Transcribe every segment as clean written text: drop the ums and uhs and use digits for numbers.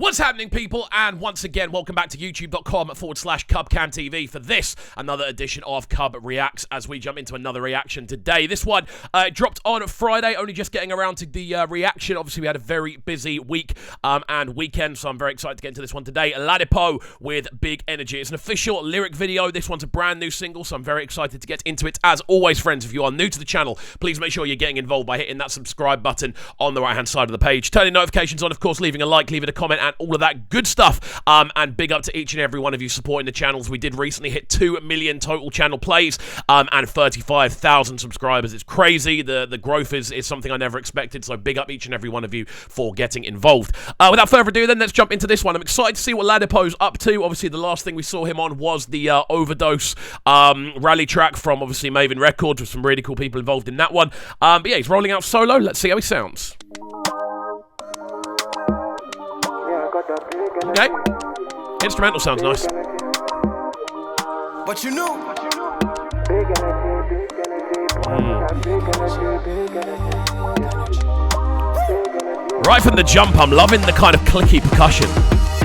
What's happening, people? And once again, welcome back to youtube.com/CubCamTV for this, another edition of Cub Reacts, as we jump into another reaction today. This one dropped on Friday, only just getting around to the reaction. Obviously, we had a very busy week and weekend, so I'm very excited to get into this one today. Ladipoe with Big Energy. It's an official lyric video. This one's a brand new single, so I'm very excited to get into it. As always, friends, if you are new to the channel, please make sure you're getting involved by hitting that subscribe button on the right-hand side of the page. Turning notifications on, of course, leaving a like, leaving a comment, and all of that good stuff. And big up to each and every one of you supporting the channels. We did recently hit 2 million total channel plays and 35,000 subscribers. It's crazy. The growth is something I never expected, so big up each and every one of you for getting involved. Without further ado, then, let's jump into this one. I'm excited to see what Ladipoe's up to. Obviously, the last thing we saw him on was the Overdose rally track from, obviously, Maven Records, with some really cool people involved in that one. But yeah, he's rolling out solo. Let's see how he sounds. Okay. Instrumental sounds nice. But you know. Right from the jump, I'm loving the kind of clicky percussion.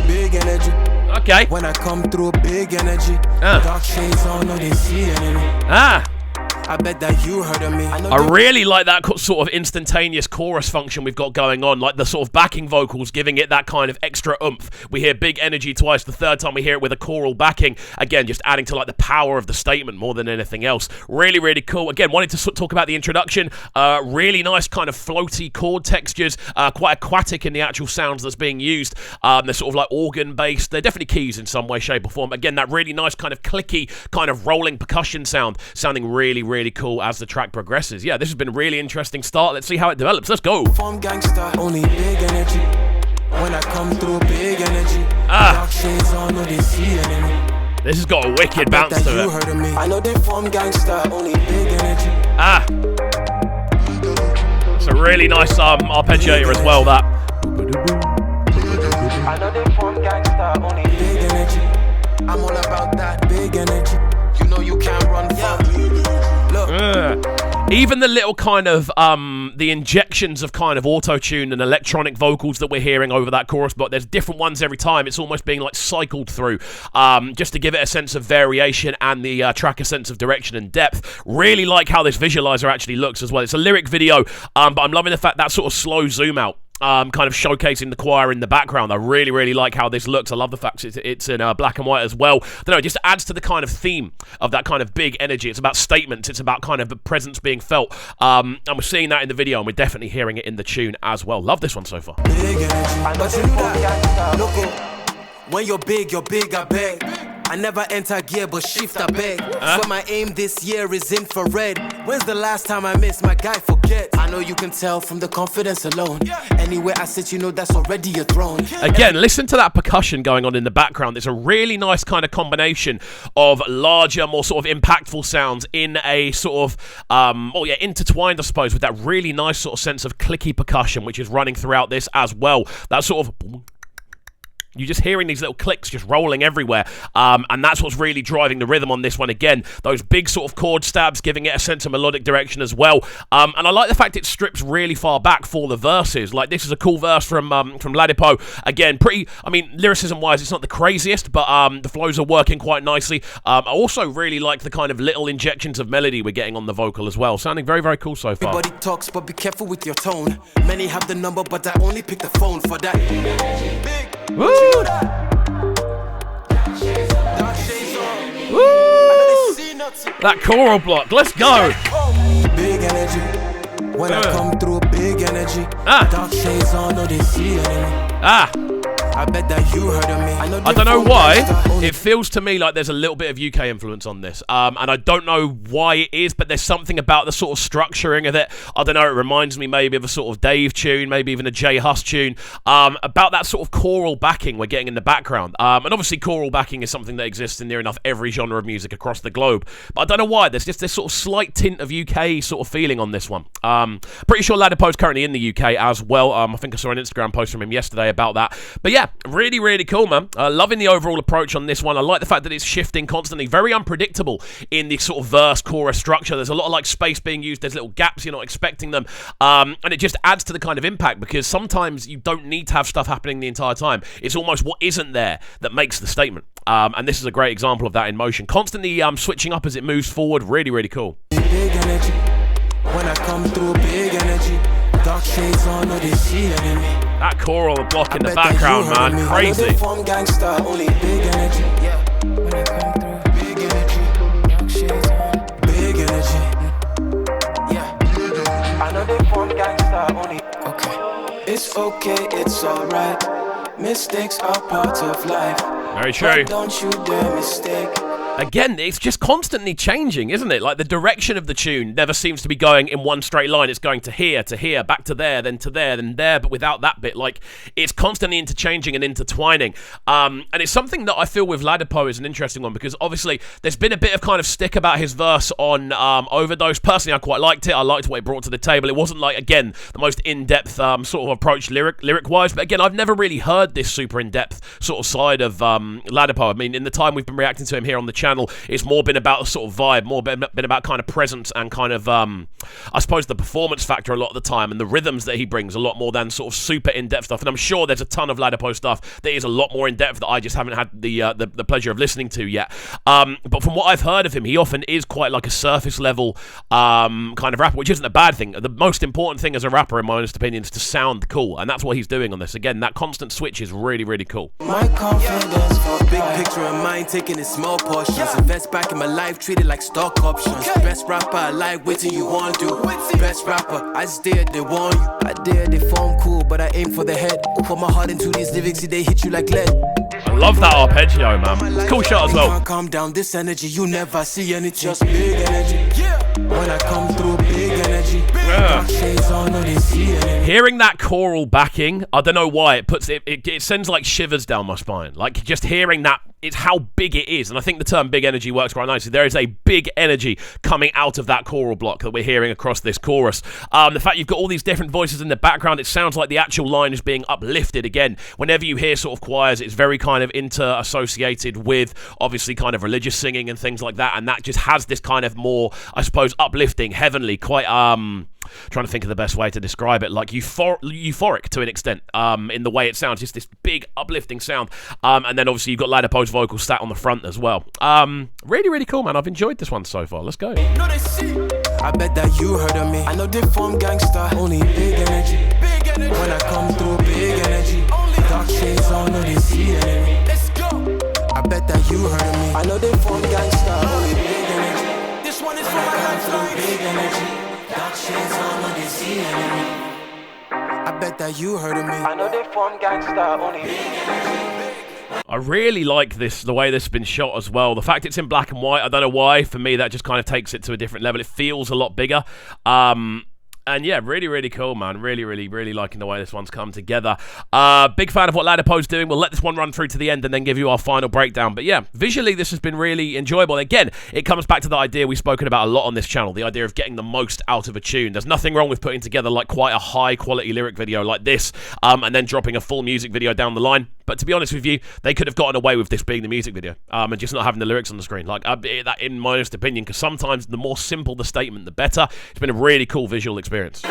Big energy. Okay. When I come through, big energy. Dark shades on, no, they see enemy. I bet that you heard of me. I really like that sort of instantaneous chorus function we've got going on, like the sort of backing vocals giving it that kind of extra oomph. We hear Big Energy twice, the third time we hear it with a choral backing. Again, just adding to like the power of the statement more than anything else. Really, really cool. Again, wanted to talk about the introduction. Really nice kind of floaty chord textures, quite aquatic in the actual sounds that's being used. They're sort of like organ-based. They're definitely keys in some way, shape, or form. Again, that really nice kind of clicky, kind of rolling percussion sound, sounding really, really cool as the track progresses. Yeah, this has been a really interesting start. Let's see how it develops. Let's go. Form gangster, only big energy. When I come through, big energy. Dark shades on, no, they see enemy. This has got a wicked bounce to it. Heard of me. I know they form gangster, only big energy. It's a really nice arpeggiator as well, that. I know they form gangster, only big energy. I'm all about that big energy. You know you can't run from me. Even the little kind of the injections of kind of auto-tune and electronic vocals that we're hearing over that chorus block, there's different ones every time. It's almost being like cycled through, just to give it a sense of variation and the track a sense of direction and depth. Really like how this visualizer actually looks as well. It's a lyric video, but I'm loving the fact that sort of slow zoom out, kind of showcasing the choir in the background. I really, really like how this looks. I love the fact it's in black and white as well. I don't know, it just adds to the kind of theme of that kind of big energy. It's about statements. It's about kind of the presence being felt. And we're seeing that in the video, and we're definitely hearing it in the tune as well. Love this one so far. Big energy. But you know that. Look, when you're big, I beg. I never enter gear, but shift I beg. So my aim this year is infrared. When's the last time I missed? My guy forget. I know you can tell from the confidence alone. Anywhere I sit, you know that's already a throne. Again, listen to that percussion going on in the background. It's a really nice kind of combination of larger, more sort of impactful sounds in a sort of, intertwined, I suppose, with that really nice sort of sense of clicky percussion, which is running throughout this as well. That sort of... You're just hearing these little clicks just rolling everywhere, and that's what's really driving the rhythm on this one. Again, those big sort of chord stabs giving it a sense of melodic direction as well, and I like the fact it strips really far back for the verses. Like, this is a cool verse from Ladipoe. Again, pretty, I mean, lyricism-wise, it's not the craziest, but the flows are working quite nicely. I also really like the kind of little injections of melody we're getting on the vocal as well, sounding very, very cool so far. Everybody talks, but be careful with your tone. Many have the number, but I only pick the phone for that. Big. Woo! Woo! That choral block, let's go! Big energy. When I come through, big energy. Dark shades on, no, they see enemy. I bet that you heard of me. I don't know why. It feels to me like there's a little bit of UK influence on this. And I don't know why it is, but there's something about the sort of structuring of it. I don't know, it reminds me maybe of a sort of Dave tune, maybe even a J Hus tune. About that sort of choral backing we're getting in the background. And obviously choral backing is something that exists in near enough every genre of music across the globe. But I don't know why. There's just this sort of slight tint of UK sort of feeling on this one. Pretty sure Ladipoe's currently in the UK as well. I think I saw an Instagram post from him yesterday about that. But yeah, really, really cool, man. Loving the overall approach on this one. I like the fact that it's shifting constantly. Very unpredictable in the sort of verse chorus structure. There's a lot of like space being used. There's little gaps you're not expecting them. And it just adds to the kind of impact because sometimes you don't need to have stuff happening the entire time. It's almost what isn't there that makes the statement. And this is a great example of that in motion. Constantly switching up as it moves forward. Really, really cool. Big energy. When I come through, big energy. Dark shades on, no, they see enemy. That choral block in the background, man. Crazy. Form gangster, only big energy. Yeah. When I come through, big energy. Dark shades on, big energy. Yeah. I know they form gangster, only. Okay. It's okay, it's alright. Mistakes are part of life. Very true. But don't you dare mistake. Again, it's just constantly changing, isn't it? Like the direction of the tune never seems to be going in one straight line. It's going to here, back to there, then there, but without that bit. Like it's constantly interchanging and intertwining. And it's something that I feel with Ladipoe is an interesting one because obviously there's been a bit of kind of stick about his verse on Overdose. Personally, I quite liked it. I liked what it brought to the table. It wasn't like, again, the most in-depth sort of approach lyric-wise, but again, I've never really heard this super in-depth sort of side of Ladipoe. I mean, in the time we've been reacting to him here on the channel, it's more been about a sort of vibe, more been about kind of presence and kind of, I suppose, the performance factor a lot of the time and the rhythms that he brings a lot more than sort of super in-depth stuff. And I'm sure there's a ton of Ladipoe stuff that is a lot more in-depth that I just haven't had the pleasure of listening to yet. But from what I've heard of him, he often is quite like a surface level kind of rapper, which isn't a bad thing. The most important thing as a rapper, in my honest opinion, is to sound cool, and that's what he's doing on this. Again, that constant switch is really, really cool. My confidence for big picture in mind, taking in small portions. Invest back in my life, treated like stock options. Best rapper alive, wait till you want to. Best rapper, I just dare they warn you. I dare they form cool, but I aim for the head. Put my heart into these lyrics, they hit you like lead. I love that arpeggio, man. Cool shot as well. Can't calm down this energy, you never see anything. Just big energy. When I come through, big energy. Shades on, no, they see energy. Hearing that choral backing, I don't know why it sends like shivers down my spine. Like just hearing that, it's how big it is, and I think the term big energy works quite nicely. There is a big energy coming out of that choral block that we're hearing across this chorus. The fact you've got all these different voices in the background, it sounds like the actual line is being uplifted again. Whenever you hear sort of choirs, it's very kind of inter-associated with obviously kind of religious singing and things like that, and that just has this kind of more, I suppose, uplifting, heavenly, quite trying to think of the best way to describe it, like euphoric to an extent, in the way it sounds, just this big uplifting sound, and then obviously you've got Ladipoe's vocal stat on the front as well. Really, really cool, man. I've enjoyed this one so far. Let's go. I bet that you heard of me. I know they form gangster, only big energy. When I come through, big energy. Dark shades on, no, they see enemy. Let's go. I bet that you heard of me. I know they form gangster, only big energy. This one is for my lifeline. Big energy. Dark shades on, no, they see enemy. I bet that you heard of me. I know they form gangster, only big energy. I really like this, the way this has been shot as well. The fact it's in black and white, I don't know why. For me, that just kind of takes it to a different level. It feels a lot bigger. And yeah, really, really cool, man. Really, really, really liking the way this one's come together. Big fan of what Ladipoe's doing. We'll let this one run through to the end and then give you our final breakdown. But yeah, visually, this has been really enjoyable. Again, it comes back to the idea we've spoken about a lot on this channel, the idea of getting the most out of a tune. There's nothing wrong with putting together like quite a high-quality lyric video like this, and then dropping a full music video down the line. But to be honest with you, they could have gotten away with this being the music video, and just not having the lyrics on the screen. Like, that, in my honest opinion, because sometimes the more simple the statement, the better. It's been a really cool visual experience.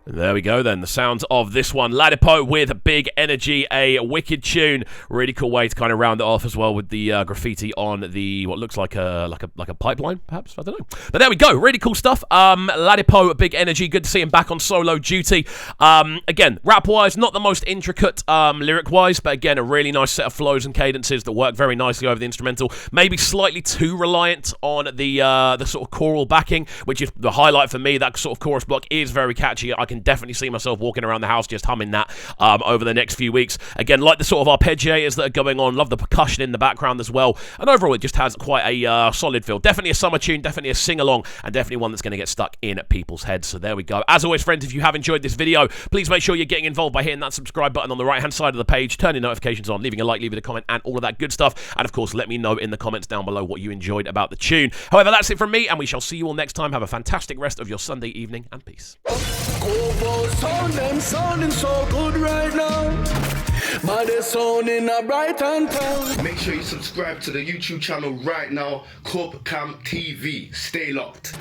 There we go then, the sounds of this one. Ladipoe with Big Energy, a wicked tune. Really cool way to kind of round it off as well with the graffiti on the, what looks like a pipeline, perhaps? I don't know. But there we go, really cool stuff. Ladipoe, Big Energy, good to see him back on solo duty. Again, rap-wise, not the most intricate lyric-wise, but again, a really nice set of flows and cadences that work very nicely over the instrumental. Maybe slightly too reliant on the sort of choral backing, which is the highlight for me. That sort of chorus block is very catchy. I can definitely see myself walking around the house just humming that over the next few weeks. Again, like the sort of arpeggiators that are going on, love the percussion in the background as well, and overall it just has quite a solid feel. Definitely a summer tune, definitely a sing-along, and definitely one that's going to get stuck in people's heads. So there we go. As always, friends, if you have enjoyed this video, please make sure you're getting involved by hitting that subscribe button on the right-hand side of the page, turning notifications on, leaving a like, leaving a comment, and all of that good stuff. And of course, let me know in the comments down below what you enjoyed about the tune. However, that's it from me, and we shall see you all next time. Have a fantastic rest of your Sunday evening, and peace. Sounding so good right now. But they're sounding a bright and town. Make sure you subscribe to the YouTube channel right now, CubCamTV. Stay locked.